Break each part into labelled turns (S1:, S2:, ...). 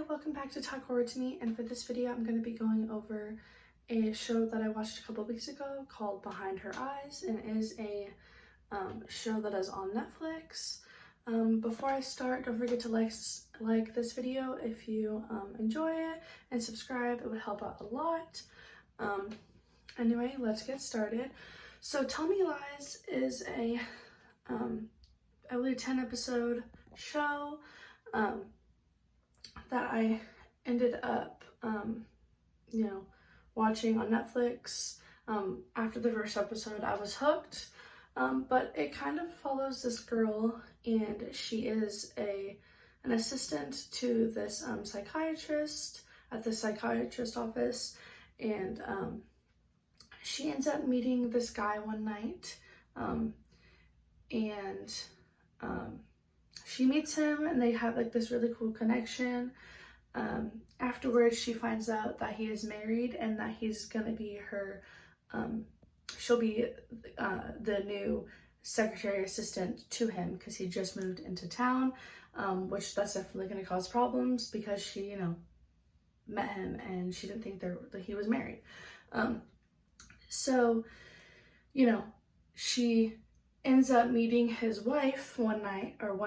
S1: welcome back to Talk Horror to Me, and for this video I'm going to be going over a show that I watched a couple weeks ago called Behind Her Eyes, and it is a show that is on Netflix. Before I start, don't forget to like this video if you enjoy it, and subscribe. It would help out a lot. Anyway, let's get started. So Tell Me Lies is a I believe 10 episode show that I ended up watching on Netflix. After the first episode I was hooked, but it kind of follows this girl, and she is an assistant to this psychiatrist at the psychiatrist office, and she ends up meeting this guy one night, and she meets him and they have like this really cool connection. Afterwards she finds out that he is married and that he's gonna be her she'll be the new secretary assistant to him, because he just moved into town, which that's definitely going to cause problems because she met him and she didn't think that he was married. So she ends up meeting his wife one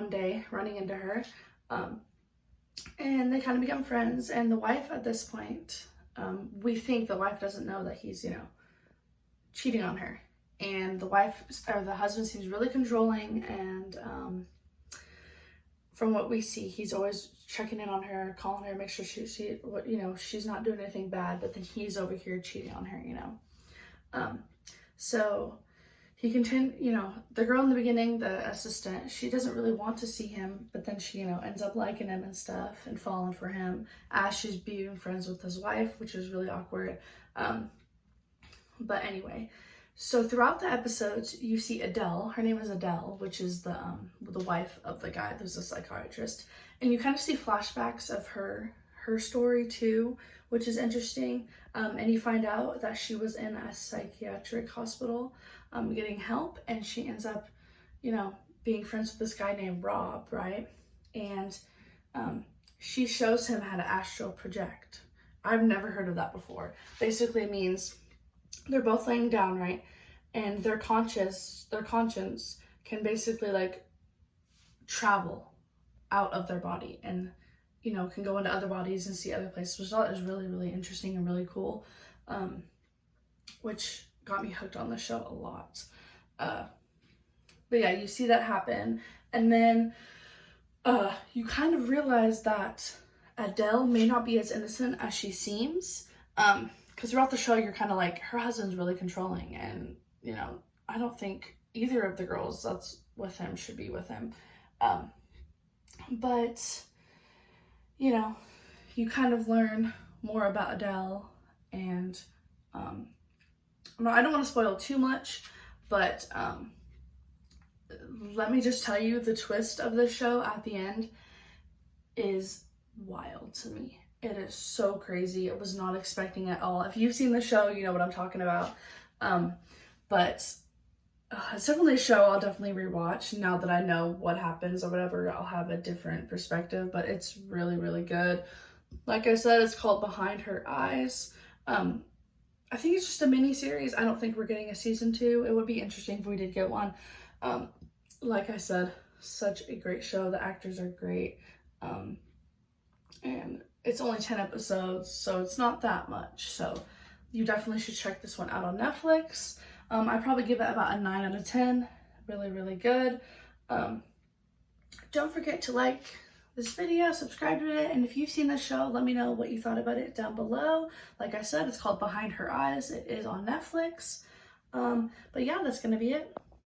S1: day, running into her, and they kind of become friends. And the wife at this point, we think the wife doesn't know that he's cheating on her, and the husband seems really controlling, and from what we see, he's always checking in on her, calling her, make sure she's not doing anything bad, but then he's over here cheating on her. So he the girl in the beginning, the assistant, she doesn't really want to see him, but then she ends up liking him and stuff and falling for him as she's being friends with his wife, which is really awkward. But anyway, so throughout the episodes you see Adele. Her name is Adele, which is the wife of the guy who's a psychiatrist, and you kind of see flashbacks of her story too, which is interesting. And you find out that she was in a psychiatric hospital getting help, and she ends up being friends with this guy named Rob, right? And she shows him how to astral project. I've never heard of that before. Basically it means they're both laying down, right, and their conscience can basically like travel out of their body and can go into other bodies and see other places, which I thought is really, really interesting and really cool, which got me hooked on the show a lot. But yeah, you see that happen, and then you kind of realize that Adele may not be as innocent as she seems, because throughout the show you're kind of like, her husband's really controlling, and I don't think either of the girls that's with him should be with him. But you kind of learn more about Adele, and I don't want to spoil too much, but let me just tell you, the twist of the show at the end is wild to me. It is so crazy. I was not expecting it at all. If you've seen the show, you know what I'm talking about. But it's definitely a show I'll definitely rewatch now that I know what happens or whatever. I'll have a different perspective, but it's really, really good. Like I said, it's called Behind Her Eyes. I think it's just a mini series. I don't think we're getting a season 2. It would be interesting if we did get one. Like I said, such a great show. The actors are great. And it's only 10 episodes, so it's not that much. So you definitely should check this one out on Netflix. I'd probably give it about a 9 out of 10. Really, really good. Don't forget to like this video, subscribe to it, and if you've seen the show, let me know what you thought about it down below. Like I said, it's called Behind Her Eyes. It is on Netflix. But yeah, that's gonna be it.